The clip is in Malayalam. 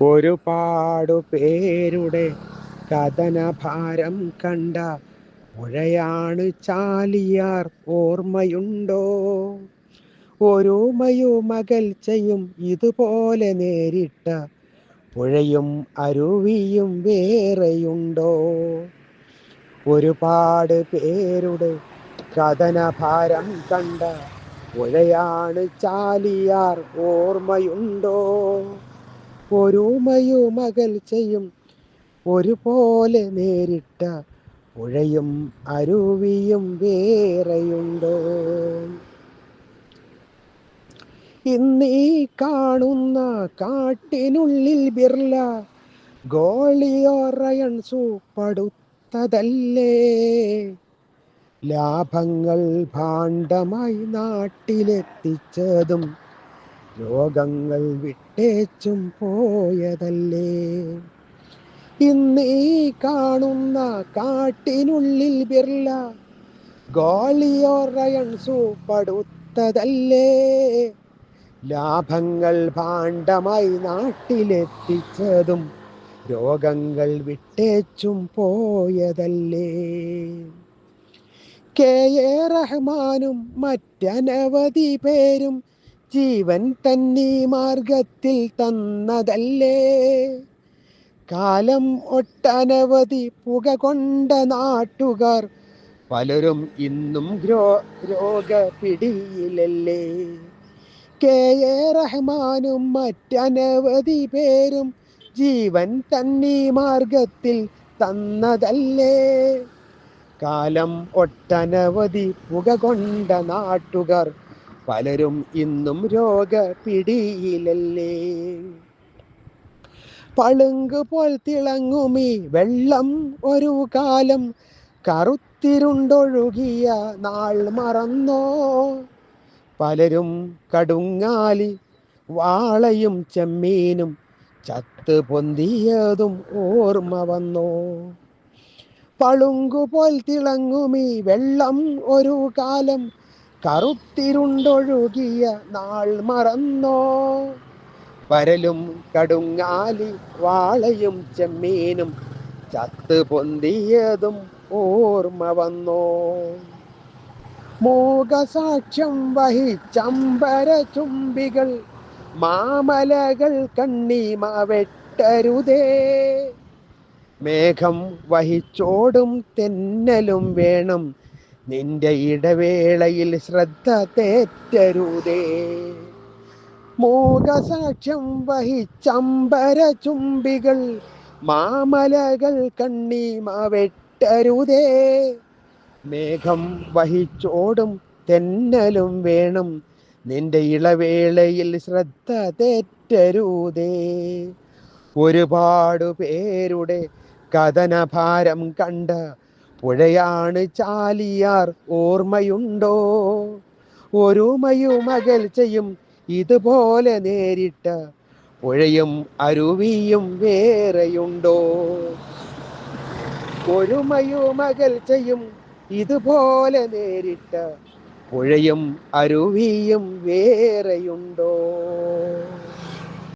ഒരുപാടു പേരുടെ കഥനഭാരം കണ്ട പുഴയാണ് ചാലിയാർ, ഓർമ്മയുണ്ടോ? ഒരു മയുമകൽച്ചയും ഇതുപോലെ നേരിട്ട പുഴയും അരുവിയും വേറെയുണ്ടോ? ഒരുപാട് പേരുടെ കഥനഭാരം കണ്ട പുഴയാണ് ചാലിയാർ, ഓർമ്മയുണ്ടോ? ഒരു മയുമകൽച്ചയും ഒരുപോലെ നേരിട്ട പുഴയും അരുവിയും വേറെയുണ്ടോ? ഇന്നീ കാണുന്ന കാട്ടിനുള്ളിൽ ബിർല ഗോളിയോറയൺ സൂപ്പെടുത്തതല്ലേ? ലാഭങ്ങൾ ഭാണ്ഡമായി നാട്ടിലെത്തിച്ചതും രോഗങ്ങൾ വിട്ടേച്ചും പോയതല്ലേ? ഇന്നീ കാണുന്ന കാട്ടിനുള്ളിൽ ബിർല ഗോളിയോറയൺ സൂപ്പെടുത്തതല്ലേ? ലാഭങ്ങൾ ഭാണ്ഡമായി നാട്ടിലെത്തിച്ചതും രോഗങ്ങൾ വിട്ടേച്ചും പോയതല്ലേ? കെ.എ. റഹ്മാനും മറ്റനവധി പേരും ജീവൻ തന്നീ മാർഗത്തിൽ തന്നതല്ലേ? കാലം ഒട്ടനവധി പുക കൊണ്ട നാട്ടുകാർ പലരും ഇന്നും രോഗപിടിയിലല്ലേ? കെ.എ. റഹ്മാനും മറ്റനവധി പേരും ജീവൻ തന്നീ മാർഗത്തിൽ തന്നതല്ലേ? കാലം ഒട്ടനവധി പുക കൊണ്ട നാട്ടുകാർ പലരും ഇന്നും രോഗപിടിയിലല്ലേ? പളുങ്ക് പോൽ തിളങ്ങുമീ വെള്ളം ഒരു കാലം കറുത്തിരുണ്ടൊഴുകിയ നാൾ മറന്നോ? പലരും കടുങ്ങാലി വാളയും ചെമ്മീനും ചത്ത് പൊന്തിയതും ഓർമ്മ വന്നോ? പളുങ്കുപോൽ തിളങ്ങുമീ വെള്ളം ഒരു കാലം കറുത്തിരുണ്ടൊഴുകിയ നാൾ മറന്നോ? പരലും കടുങ്ങാലി വാളയും ചെമ്മീനും ചത്ത് പൊന്തിയതും ഓർമ്മ വന്നോ? മൂകസാക്ഷ്യം വഹിച്ചമ്പര ചുംബികൾ മാമലകൾ കണ്ണീമ വെട്ടരുതേ. മേഘം വഹിച്ചോടും തെന്നലും വേണം, നിന്റെ ഇടവേളയിൽ ശ്രദ്ധ തെറ്റരുതേ. മൂകസാക്ഷ്യം വഹിച്ചമ്പര ചുംബികൾ മാമലകൾ കണ്ണീമ വെട്ടരുതേ. മേഘം വഹിച്ചോടും തെന്നലും വേണം, നിന്റെ ഇളവേളയിൽ ശ്രദ്ധ തെറ്റരുതേ. ഒരുപാടു പേരുടെ കഥനഭാരം കണ്ട പുഴയാണ് ചാലിയാർ, ഓർമ്മയുണ്ടോ? ഒരു മയുമകൽച്ചയും ഇതുപോലെ നേരിട്ട പുഴയും അരുവിയും വേറെയുണ്ടോ? ഒരു മയുമകൽച്ചയും ഇതുപോലെ നേരിട്ട പുഴയും അരുവിയും വേറെയുണ്ടോ?